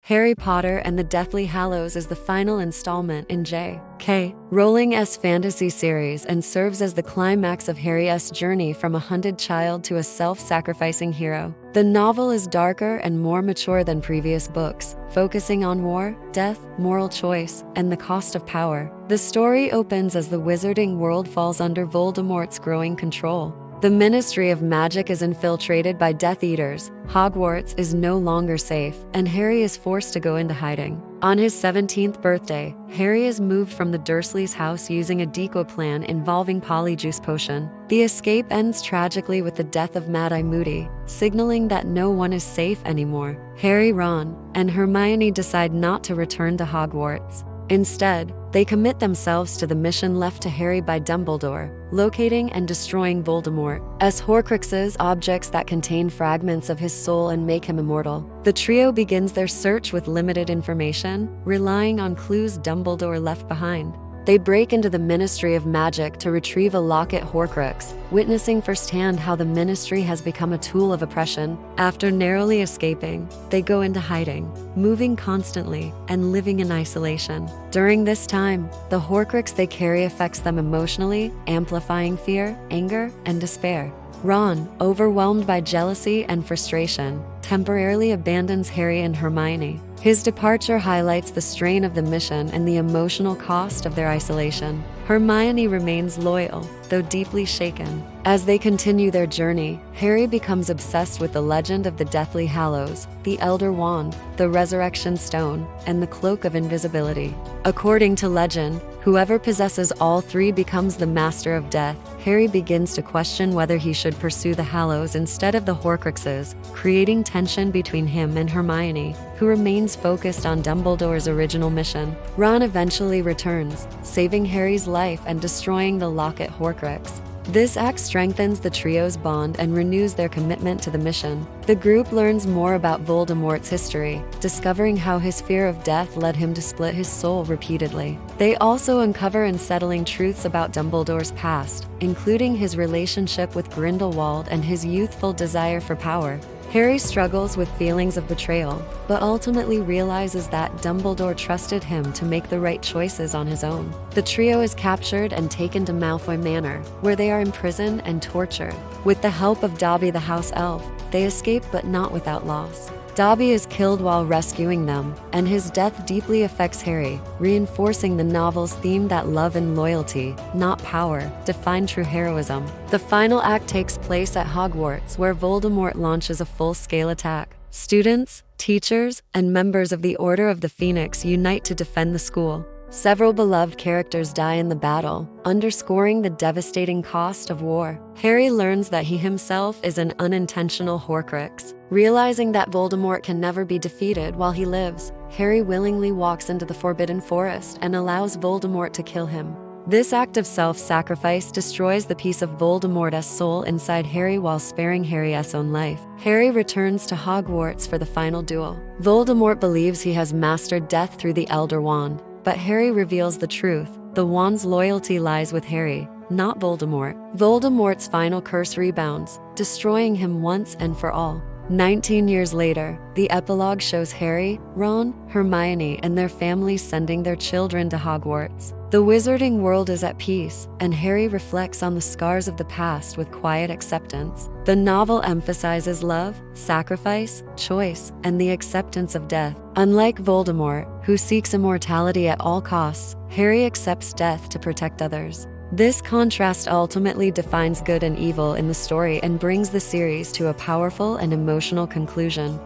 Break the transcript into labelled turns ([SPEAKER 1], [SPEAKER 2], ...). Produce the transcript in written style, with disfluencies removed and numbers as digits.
[SPEAKER 1] Harry Potter and the Deathly Hallows is the final installment in J.K. Rowling's fantasy series and serves as the climax of Harry's journey from a hunted child to a self-sacrificing hero. The novel is darker and more mature than previous books, focusing on war, death, moral choice, and the cost of power. The story opens as the wizarding world falls under Voldemort's growing control. The Ministry of Magic is infiltrated by Death Eaters, Hogwarts is no longer safe, and Harry is forced to go into hiding. On his 17th birthday, Harry is moved from the Dursleys' house using a decoy plan involving Polyjuice Potion. The escape ends tragically with the death of Mad-Eye Moody, signaling that no one is safe anymore. Harry, Ron, and Hermione decide not to return to Hogwarts. Instead, they commit themselves to the mission left to Harry by Dumbledore, locating and destroying Voldemort's Horcruxes, objects that contain fragments of his soul and make him immortal. The trio begins their search with limited information, relying on clues Dumbledore left behind. They break into the Ministry of Magic to retrieve a locket Horcrux, witnessing firsthand how the Ministry has become a tool of oppression. After narrowly escaping, they go into hiding, moving constantly and living in isolation. During this time, the Horcrux they carry affects them emotionally, amplifying fear, anger, and despair. Ron, overwhelmed by jealousy and frustration, temporarily abandons Harry and Hermione. His departure highlights the strain of the mission and the emotional cost of their isolation. Hermione remains loyal, though deeply shaken. As they continue their journey, Harry becomes obsessed with the legend of the Deathly Hallows, the Elder Wand, the Resurrection Stone, and the Cloak of Invisibility. According to legend, whoever possesses all three becomes the Master of Death. Harry begins to question whether he should pursue the Hallows instead of the Horcruxes, creating tension between him and Hermione, who remains focused on Dumbledore's original mission. Ron eventually returns, saving Harry's life and destroying the locket Horcrux. This act strengthens the trio's bond and renews their commitment to the mission. The group learns more about Voldemort's history, discovering how his fear of death led him to split his soul repeatedly. They also uncover unsettling truths about Dumbledore's past, including his relationship with Grindelwald and his youthful desire for power. Harry struggles with feelings of betrayal, but ultimately realizes that Dumbledore trusted him to make the right choices on his own. The trio is captured and taken to Malfoy Manor, where they are imprisoned and tortured. With the help of Dobby the house elf, they escape but not without loss. Dobby is killed while rescuing them, and his death deeply affects Harry, reinforcing the novel's theme that love and loyalty, not power, define true heroism. The final act takes place at Hogwarts, where Voldemort launches a full-scale attack. Students, teachers, and members of the Order of the Phoenix unite to defend the school. Several beloved characters die in the battle, underscoring the devastating cost of war. Harry learns that he himself is an unintentional Horcrux. Realizing that Voldemort can never be defeated while he lives, Harry willingly walks into the Forbidden Forest and allows Voldemort to kill him. This act of self-sacrifice destroys the piece of Voldemort's soul inside Harry while sparing Harry's own life. Harry returns to Hogwarts for the final duel. Voldemort believes he has mastered death through the Elder Wand, but Harry reveals the truth. The wand's loyalty lies with Harry, not Voldemort. Voldemort's final curse rebounds, destroying him once and for all. 19 years later, the epilogue shows Harry, Ron, Hermione, and their families sending their children to Hogwarts. The wizarding world is at peace, and Harry reflects on the scars of the past with quiet acceptance. The novel emphasizes love, sacrifice, choice, and the acceptance of death. Unlike Voldemort, who seeks immortality at all costs, Harry accepts death to protect others. This contrast ultimately defines good and evil in the story and brings the series to a powerful and emotional conclusion.